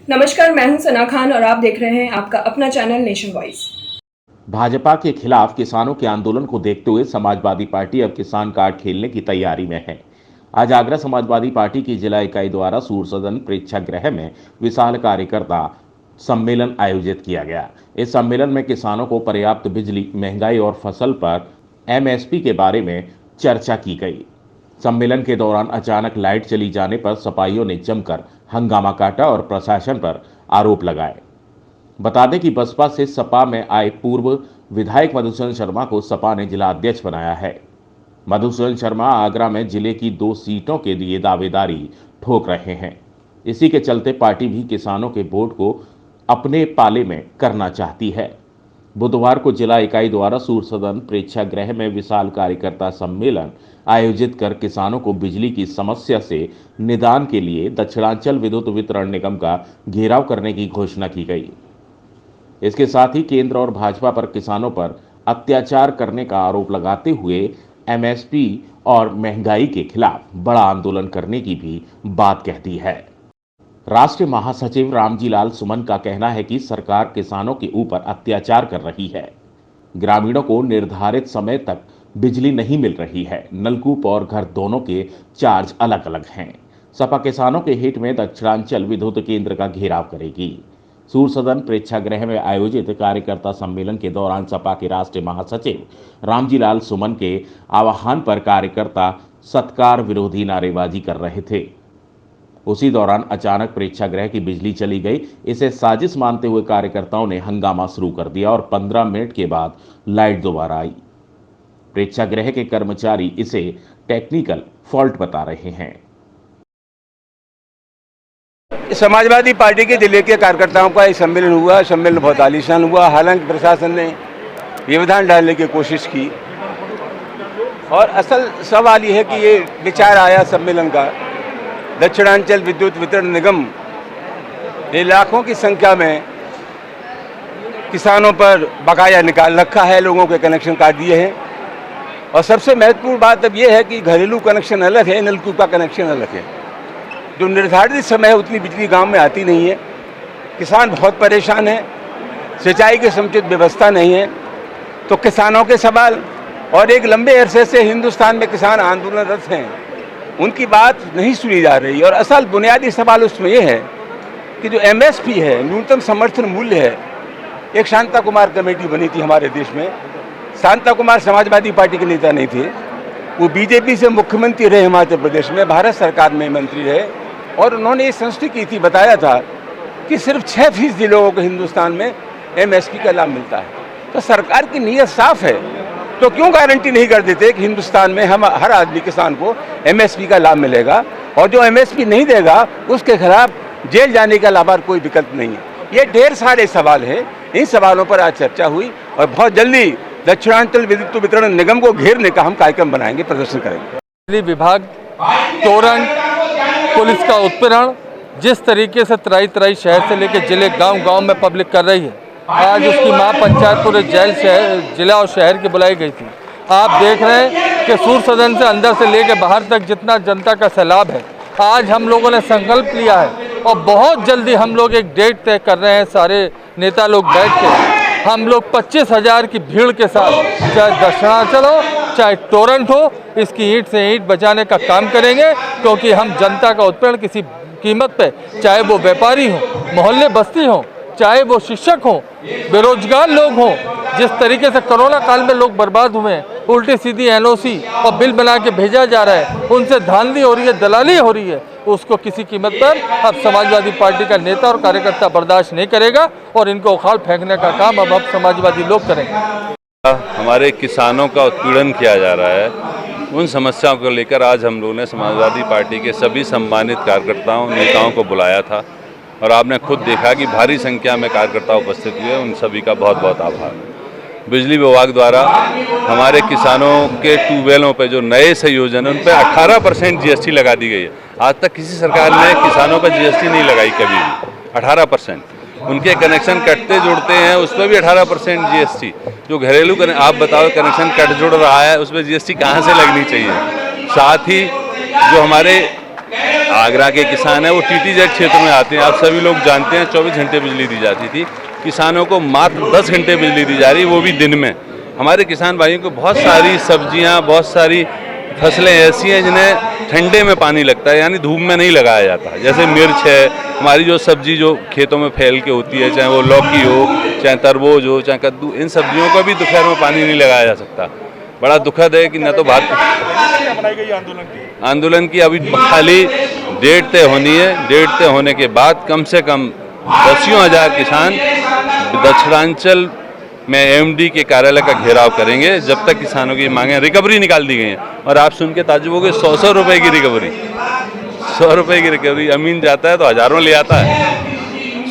नमस्कार, मैं हूं सना खान और आप देख रहे हैं आपका अपना चैनल नेशन वॉइस। भाजपा के खिलाफ किसानों के आंदोलन को देखते हुए समाजवादी पार्टी अब किसान कार्ड खेलने की तैयारी में है। आज आगरा समाजवादी पार्टी की जिला इकाई द्वारा सूरसदन प्रेक्षागृह में विशाल कार्यकर्ता सम्मेलन आयोजित किया गया। इस सम्मेलन में किसानों को पर्याप्त बिजली, महंगाई और फसल पर एमएसपी के बारे में चर्चा की गई। सम्मेलन के दौरान अचानक लाइट चली जाने पर सपाइयों ने जमकर हंगामा काटा और प्रशासन पर आरोप लगाए। बता दें कि बसपा से सपा में आए पूर्व विधायक मधुसूदन शर्मा को सपा ने जिला अध्यक्ष बनाया है। मधुसूदन शर्मा आगरा में जिले की 2 सीटों के लिए दावेदारी ठोक रहे हैं। इसी के चलते पार्टी भी किसानों के वोट को अपने पाले में करना चाहती है। बुधवार को जिला इकाई द्वारा सूरसदन प्रेक्षागृह में विशाल कार्यकर्ता सम्मेलन आयोजित कर किसानों को बिजली की समस्या से निदान के लिए दक्षिणांचल विद्युत वितरण निगम का घेराव करने की घोषणा की गई। इसके साथ ही केंद्र और भाजपा पर किसानों पर अत्याचार करने का आरोप लगाते हुए एमएसपी और महंगाई के खिलाफ बड़ा आंदोलन करने की भी बात कहती है। राष्ट्रीय महासचिव रामजी लाल सुमन का कहना है कि सरकार किसानों के ऊपर अत्याचार कर रही है। ग्रामीणों को निर्धारित समय तक बिजली नहीं मिल रही है। नलकूप और घर दोनों के चार्ज अलग अलग हैं। सपा किसानों के हित में दक्षिणांचल विद्युत केंद्र का घेराव करेगी। सूरसदन प्रेक्षागृह में आयोजित कार्यकर्ता सम्मेलन के दौरान सपा के राष्ट्रीय महासचिव रामजी लाल सुमन के आह्वान पर कार्यकर्ता सत्कार विरोधी नारेबाजी कर रहे थे। उसी दौरान अचानक प्रेक्षागृह की बिजली चली गई। इसे साजिश मानते हुए कार्यकर्ताओं ने हंगामा शुरू कर दिया और 15 मिनट के बाद लाइट दोबारा आई। प्रेक्षागृह के कर्मचारी इसे टेक्निकल फॉल्ट बता रहे हैं। समाजवादी पार्टी के जिले के कार्यकर्ताओं का एक सम्मेलन हुआ। सम्मेलन बहुत आलीशान हुआ। हालांकि प्रशासन ने व्यवधान डालने की कोशिश की और असल सवाल ये है कि ये विचार आया सम्मेलन का, दक्षिणांचल विद्युत वितरण निगम ने लाखों की संख्या में किसानों पर बकाया निकाल रखा है, लोगों के कनेक्शन काट दिए हैं। और सबसे महत्वपूर्ण बात अब ये है कि घरेलू कनेक्शन अलग है, नलकूप का कनेक्शन अलग है। जो निर्धारित समय है उतनी बिजली गांव में आती नहीं है। किसान बहुत परेशान है, सिंचाई की समुचित व्यवस्था नहीं है। तो किसानों के सवाल और एक लंबे अरसे से हिंदुस्तान में किसान आंदोलनरत हैं, उनकी बात नहीं सुनी जा रही। और असल बुनियादी सवाल उसमें यह है कि जो एमएसपी है, न्यूनतम समर्थन मूल्य है, एक शांता कुमार कमेटी बनी थी हमारे देश में। शांता कुमार समाजवादी पार्टी के नेता नहीं थे, वो बीजेपी से मुख्यमंत्री रहे हिमाचल प्रदेश में, भारत सरकार में मंत्री रहे और उन्होंने ये संस्तुति की थी, बताया था कि सिर्फ 6% लोगों को हिंदुस्तान में एमएसपी का लाभ मिलता है। तो सरकार की नीयत साफ है, तो क्यों गारंटी नहीं कर देते कि हिंदुस्तान में हम हर आदमी किसान को एमएसपी का लाभ मिलेगा और जो एमएसपी नहीं देगा उसके खिलाफ जेल जाने के अलावा कोई विकल्प नहीं है। ये ढेर सारे सवाल हैं, इन सवालों पर आज चर्चा हुई और बहुत जल्दी दक्षिणांचल विद्युत वितरण निगम को घेरने का हम कार्यक्रम बनाएंगे, प्रदर्शन करेंगे। बिजली विभाग, तोरण, पुलिस का उत्पीड़न, जिस तरीके से तराई शहर से लेकर जिले गांव-गांव में पब्लिक कर रही है, आज उसकी महापंचायत पूरे जिला और शहर की बुलाई गई थी। आप देख रहे हैं कि सूरसदन से अंदर से लेकर बाहर तक जितना जनता का सैलाब है, आज हम लोगों ने संकल्प लिया है और बहुत जल्दी हम लोग एक डेट तय कर रहे हैं। सारे नेता लोग बैठ के हम लोग 25,000 की भीड़ के साथ, चाहे दक्षिणांचल हो चाहे टोरंट हो, इसकी ईंट से ईंट बचाने का काम करेंगे। क्योंकि हम जनता का उत्पीड़न किसी कीमत पे, चाहे वो व्यापारी हो, मोहल्ले बस्ती हो, चाहे वो शिक्षक हो, बेरोजगार लोग हों, जिस तरीके से कोरोना काल में लोग बर्बाद हुए हैं, उल्टी सीधी एनओसी और बिल बना के भेजा जा रहा है, उनसे धांधली हो रही है, दलाली हो रही है, उसको किसी कीमत पर अब समाजवादी पार्टी का नेता और कार्यकर्ता बर्दाश्त नहीं करेगा और इनको उखाड़ फेंकने का काम अब समाजवादी लोग करेंगे। हमारे किसानों का उत्पीड़न किया जा रहा है, उन समस्याओं को लेकर आज हम लोगों ने समाजवादी पार्टी के सभी सम्मानित कार्यकर्ताओं, नेताओं को बुलाया था और आपने खुद देखा कि भारी संख्या में कार्यकर्ता उपस्थित हुए। उन सभी का बहुत बहुत आभार। बिजली विभाग द्वारा हमारे किसानों के ट्यूबवेलों पर जो नए संयोजन है उन पर 18% जीएसटी लगा दी गई है। आज तक किसी सरकार ने किसानों पर जीएसटी नहीं लगाई कभी भी। 18% उनके कनेक्शन कटते जुड़ते हैं उस पर भी 18% जीएसटी। जो घरेलू आप बताओ कनेक्शन कट जुड़ रहा है उस पर जीएसटी कहाँ से लगनी चाहिए। साथ ही जो हमारे आगरा के किसान हैं वो TTZ क्षेत्र में आते हैं। आप सभी लोग जानते हैं 24 घंटे बिजली दी जाती थी, किसानों को मात्र 10 घंटे बिजली दी जा रही, वो भी दिन में। हमारे किसान भाइयों को बहुत सारी सब्जियां, बहुत सारी फसलें ऐसी हैं जिन्हें ठंडे में पानी लगता है, यानी धूप में नहीं लगाया जाता। जैसे मिर्च है, हमारी जो सब्जी जो खेतों में फैल के होती है, चाहे वो लौकी हो, चाहे तरबूज हो, चाहे कद्दू, इन सब्जियों को भी दोपहर में पानी नहीं लगाया जा सकता। बड़ा दुखद है कि न तो बात आंदोलन की अभी खाली डेट तय होनी है। डेट तय होने के बाद कम से कम 10,000 किसान दक्षिणांचल में MD के कार्यालय का घेराव करेंगे जब तक किसानों की मांगे। रिकवरी निकाल दी गई है और आप सुन के ताज्जुब हो गए, 100 रुपए की रिकवरी, 100 रुपए की रिकवरी। अमीन जाता है तो हजारों ले आता है।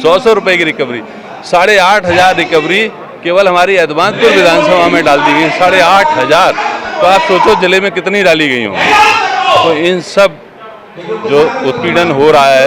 100 रुपए की रिकवरी, 8,500 रिकवरी केवल हमारी अदबांतपुर विधानसभा में डाल दी गई। 8,500, तो आप सोचो जिले में कितनी डाली गई होंगी। तो इन सब जो उत्पीड़न हो रहा है